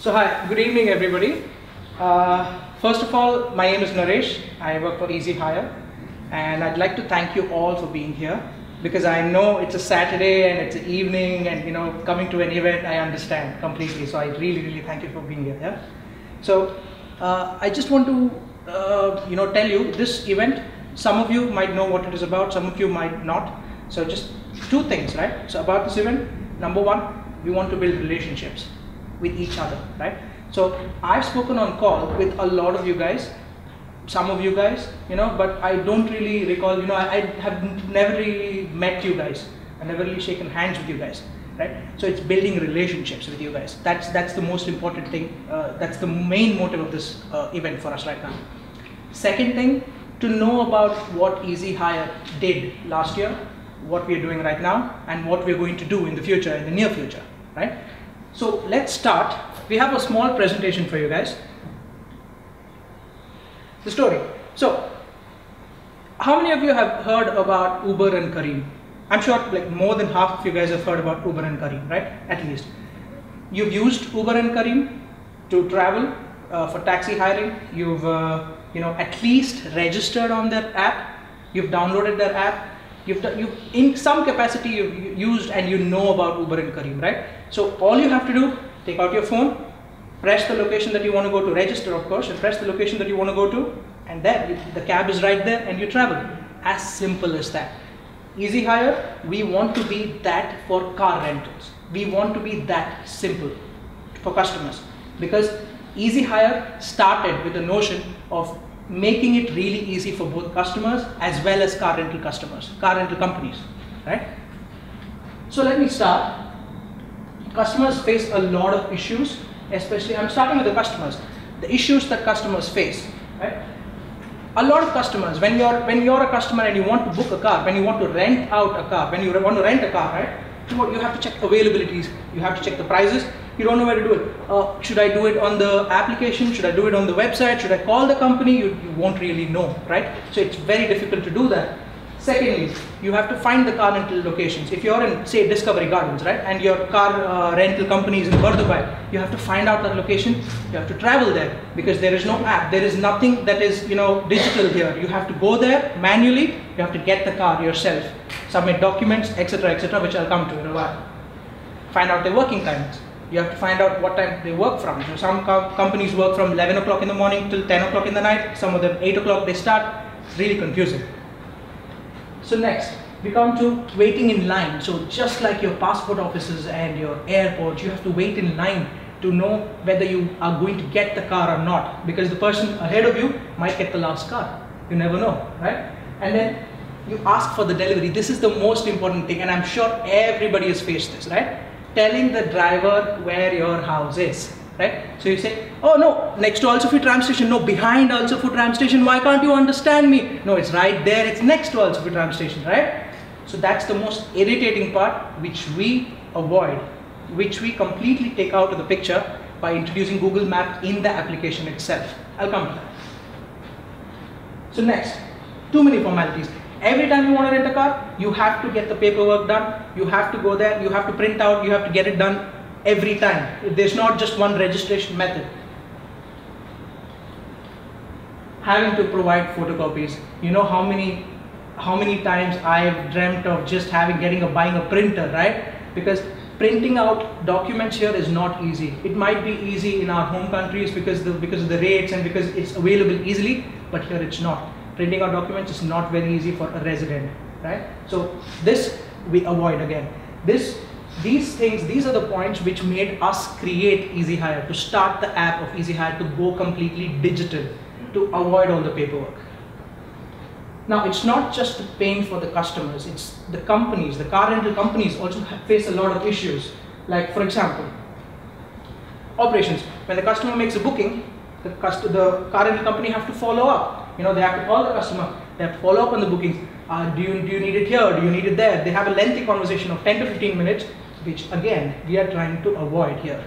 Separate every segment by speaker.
Speaker 1: So hi, good evening everybody. First of all, my name is Naresh. I work for eZhire and I'd like to thank you all for being here because I know it's a Saturday and it's an evening and coming to an event, I understand completely. So I really thank you for being here. Yeah? So I just want to tell you this event, some of you might know what it is about, some of you might not. So just two things, right? So about this event, number one, we want to build relationships with each other, right? So I've spoken on call with a lot of you guys, some of you guys, but I don't really recall, I have never really met you guys. I've never really shaken hands with you guys, right? So it's building relationships with you guys. That's the most important thing. That's the main motive of this event for us right now. Second thing, to know about what eZhire did last year, what we're doing right now, and what we're going to do in the future, in the near future, right? So let's start. We have a small presentation for you guys. The story. So, how many of you have heard about Uber and Careem? I'm sure like more than half of you guys have heard about Uber and Careem, right? At least. You've used Uber and Careem to travel for taxi hiring. You've at least registered on their app. You've downloaded their app. You've in some capacity you've used and you know about Uber and Careem, right? So all you have to do, take out your phone, press the location that you want to go to, register of course, and press the location that you want to go to, and there the cab is right there and you travel. As simple as that. eZhire, we want to be that for car rentals. We want to be that simple for customers because eZhire started with the notion of making it really easy for both customers as well as car rental companies, right? So let me start. Customers face a lot of issues, especially I'm starting with the customers. The issues that customers face, right? A lot of customers, when you're a customer and you want to book a car, when you want to rent out a car, when you want to rent a car, right? You have to check availabilities, you have to check the prices. You don't know where to do it. Should I do it on the application? Should I do it on the website? Should I call the company? You won't really know, right? So it's very difficult to do that. Secondly, you have to find the car rental locations. If you're in, say, Discovery Gardens, right, and your car rental company is in Dubai, you have to find out that location. You have to travel there because there is no app. There is nothing that is, digital here. You have to go there manually. You have to get the car yourself, submit documents, etc., which I'll come to in a while. Find out their working times. You have to find out what time they work from. So some companies work from 11 o'clock in the morning till 10 o'clock in the night. Some of them 8 o'clock they start. It's really confusing. So next, we come to waiting in line. So just like your passport offices and your airports, you have to wait in line to know whether you are going to get the car or not. Because the person ahead of you might get the last car. You never know, right? And then you ask for the delivery. This is the most important thing, and I'm sure everybody has faced this, right? Telling the driver where your house is, right? So you say, oh no, next to Alsofit tram station, no, behind Alsofit tram station, why can't you understand me? No, it's right there, it's next to Alsofit tram station, right? So that's the most irritating part which we avoid, which we completely take out of the picture by introducing Google Maps in the application itself. I'll come to that. So next, too many formalities. Every time you want to rent a car, you have to get the paperwork done, you have to go there, you have to print out, you have to get it done every time. There's not just one registration method. Having to provide photocopies. You know how many times I've dreamt of just buying a printer, right? Because printing out documents here is not easy. It might be easy in our home countries because of the rates and because it's available easily, but here it's not. Printing out documents is not very easy for a resident, right? So this we avoid again. These are the points which made us create eZhire, to start the app of eZhire to go completely digital, to avoid all the paperwork. Now it's not just the pain for the customers, it's the companies, the car rental companies also face a lot of issues. Like for example, operations. When the customer makes a booking, the car rental company have to follow up. They have to call the customer, they have to follow up on the bookings. Do you need it here? Do you need it there? They have a lengthy conversation of 10 to 15 minutes, which again, we are trying to avoid here.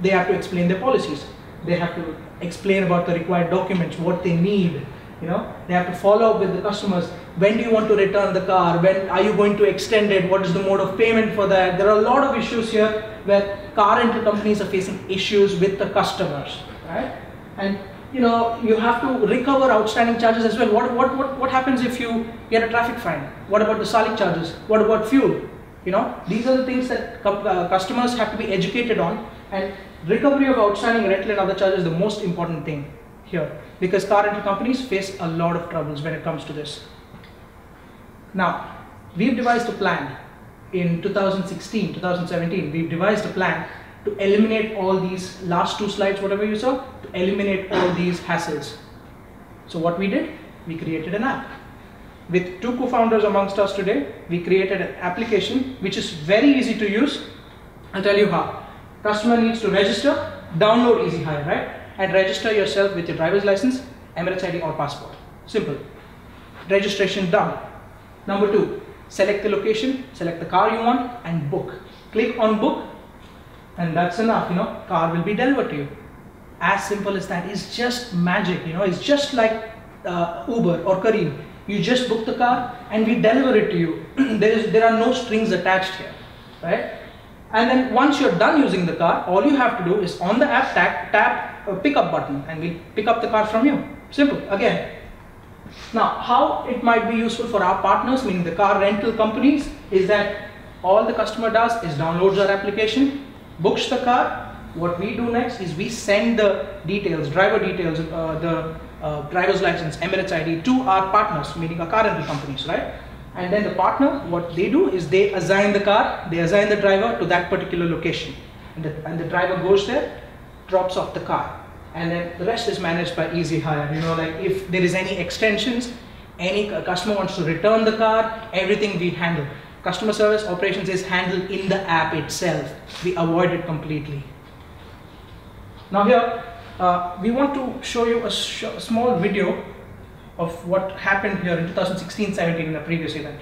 Speaker 1: They have to explain their policies. They have to explain about the required documents, what they need. They have to follow up with the customers. When do you want to return the car? When are you going to extend it? What is the mode of payment for that? There are a lot of issues here where car rental companies are facing issues with the customers, right? And you know, you have to recover outstanding charges as well. What happens if you get a traffic fine? What about the Salik charges? What about fuel? You know, these are the things that customers have to be educated on, and recovery of outstanding rental and other charges is the most important thing here, because car rental companies face a lot of troubles when it comes to this. Now, we've devised a plan in 2016, 2017, we've devised a plan to eliminate all these last two slides, whatever you saw, to eliminate all these hassles. So what we did, we created an app. With two co-founders amongst us today, we created an application which is very easy to use. I'll tell you how. Customer needs to register, download eZhire, right? And register yourself with your driver's license, Emirates ID or passport. Simple. Registration done. Number two, select the location, select the car you want and book. Click on book and that's enough, you know, car will be delivered to you. As simple as that. It's just magic, you know, it's just like Uber or Careem. You just book the car and we deliver it to you. There are no strings attached here, right? And then once you're done using the car, all you have to do is on the app tap a pickup button and we'll pick up the car from you. Simple, again. Now, how it might be useful for our partners, meaning the car rental companies, is that all the customer does is downloads our application, books the car. What we do next is we send the details, driver details, driver's license, Emirates ID to our partners, meaning our car rental companies, right? And then the partner, what they do is they assign the car, they assign the driver to that particular location. And the driver goes there, drops off the car. And then the rest is managed by eZhire. You know, like if there is any extensions, any customer wants to return the car, everything we handle. Customer service operations is handled in the app itself. We avoid it completely. Now here, we want to show you a small video of what happened here in 2016-17 in a previous event.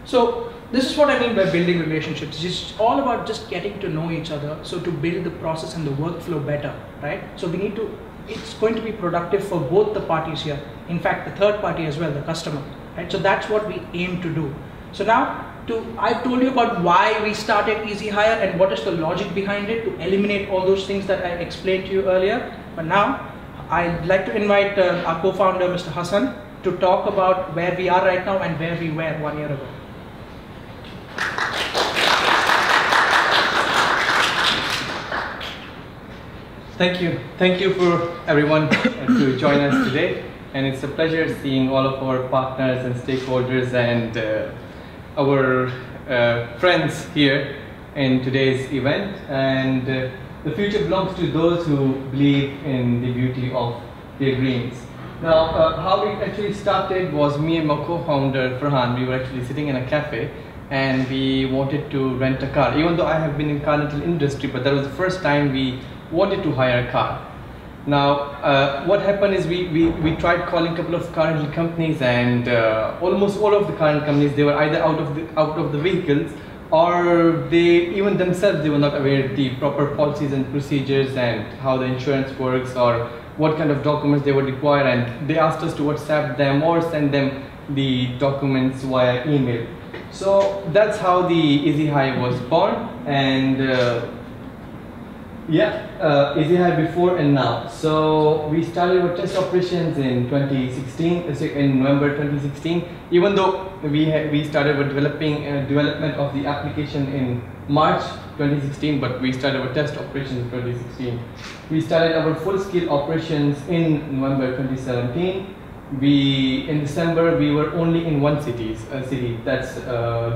Speaker 1: So this is what I mean by building relationships. It's all about just getting to know each other, so to build the process and the workflow better, right? So we need to, it's going to be productive for both the parties here. In fact, the third party as well, the customer, right? So that's what we aim to do. So now, I've told you about why we started eZhire and what is the logic behind it to eliminate all those things that I explained to you earlier. But now, I'd like to invite our co-founder, Mr. Hassan, to talk about where we are right now and where we were 1 year ago.
Speaker 2: Thank you for everyone to join us today, and it's a pleasure seeing all of our partners and stakeholders and our friends here in today's event. And the future belongs to those who believe in the beauty of their dreams. Now, how it actually started was me and my co-founder Farhan. We were actually sitting in a cafe and we wanted to rent a car, even though I have been in car rental industry, but that was the first time we wanted to hire a car. Now, what happened is we tried calling a couple of car rental companies, and almost all of the car rental companies, they were either out of the vehicles, or they even themselves, they were not aware of the proper policies and procedures and how the insurance works or what kind of documents they would require, and they asked us to WhatsApp them or send them the documents via email. So that's how the eZhire was born, and eZhire before and now. So we started our test operations in 2016, in November 2016. Even though we started with development of the application in March 2016, but we started our test operations in 2016. We started our full-scale operations in November 2017, in December we were only in one city, that's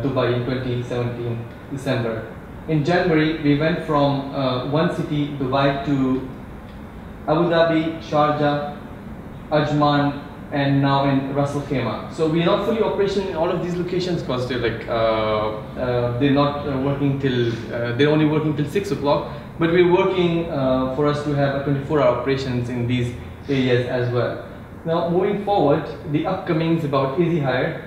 Speaker 2: Dubai in 2017 December. In January we went from one city, Dubai, to Abu Dhabi, Sharjah, Ajman, and now in Ras Al Khaimah. So we are not fully operational in all of these locations because they're like they're not working till they're only working till 6 o'clock. But we're working for us to have a 24-hour operations in these areas as well. Now moving forward, the upcomings about eZhire.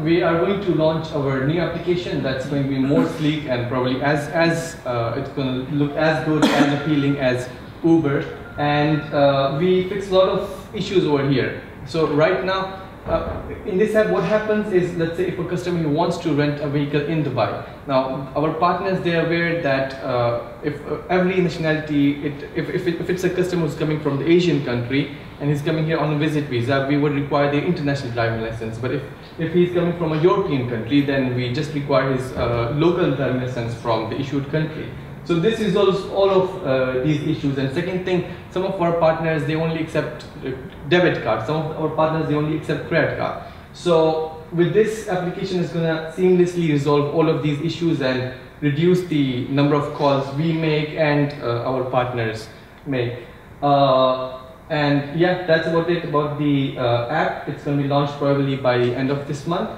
Speaker 2: We are going to launch our new application that's going to be more sleek and probably as it's going to look as good and appealing as Uber. And we fix a lot of issues over here. So right now, in this app, what happens is, let's say if a customer wants to rent a vehicle in Dubai. Now, our partners, they are aware that if every nationality, if it's a customer who's coming from the Asian country and he's coming here on a visit visa, we would require the international driving license. But if he's coming from a European country, then we just require his local driving license from the issued country. So this resolves all of these issues. And second thing, some of our partners, they only accept debit cards. Some of our partners, they only accept credit card. So with this application, it's going to seamlessly resolve all of these issues and reduce the number of calls we make and our partners make. And yeah, that's about it about the app. It's going to be launched probably by the end of this month.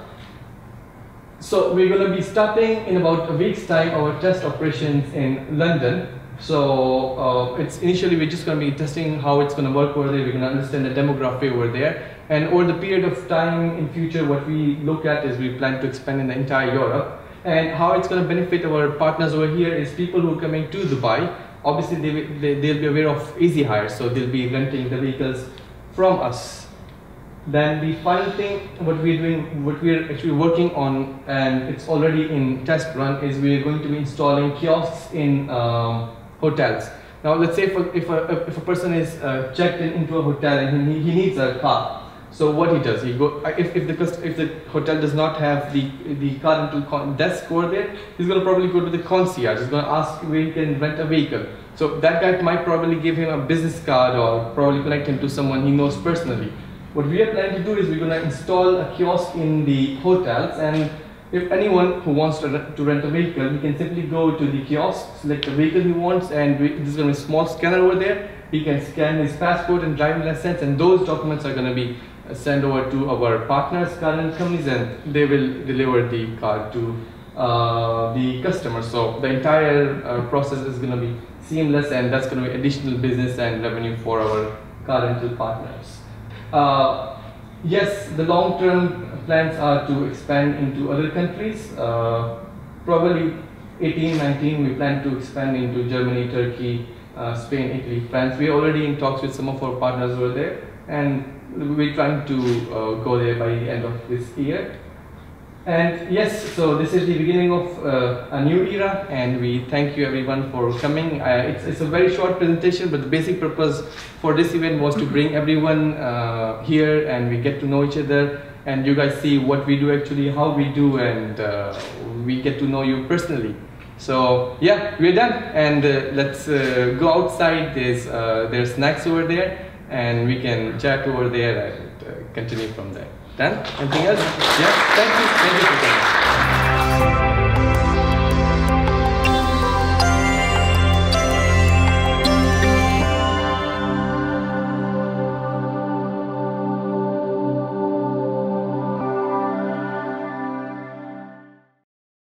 Speaker 2: So we're going to be starting in about a week's time our test operations in London. So it's initially we're just going to be testing how it's going to work over there. We're going to understand the demography over there, and over the period of time in future, what we look at is we plan to expand in the entire Europe. And how it's going to benefit our partners over here is people who are coming to Dubai. Obviously, they'll be aware of eZhire, so they'll be renting the vehicles from us. Then the final thing, what we're actually working on, and it's already in test run, is we're going to be installing kiosks in hotels. Now, let's say if a person is checked into a hotel and he needs a car, so what he does, if the hotel does not have the car rental desk over there, he's going to probably go to the concierge. He's going to ask where he can rent a vehicle. So that guy might probably give him a business card or probably connect him to someone he knows personally. What we are planning to do is we're going to install a kiosk in the hotels, and if anyone who wants to rent a vehicle, he can simply go to the kiosk, select the vehicle he wants, and there's going to be a small scanner over there. He can scan his passport and driving license, and those documents are going to be sent over to our partners, car and companies, and they will deliver the car to the customer. So the entire process is going to be seamless, and that's going to be additional business and revenue for our car rental partners. Yes, the long-term plans are to expand into other countries. Probably 18, 19, we plan to expand into Germany, Turkey, Spain, Italy, France. We are already in talks with some of our partners over there, and we're trying to go there by the end of this year. And yes, so this is the beginning of a new era, and we thank you everyone for coming. It's a very short presentation, but the basic purpose for this event was to bring everyone here, and we get to know each other, and you guys see what we do actually, how we do, and we get to know you personally. So yeah, we're done, and let's go outside. There's snacks over there, and we can chat over there and continue from there. Done? Anything else? Yeah, thank you for coming.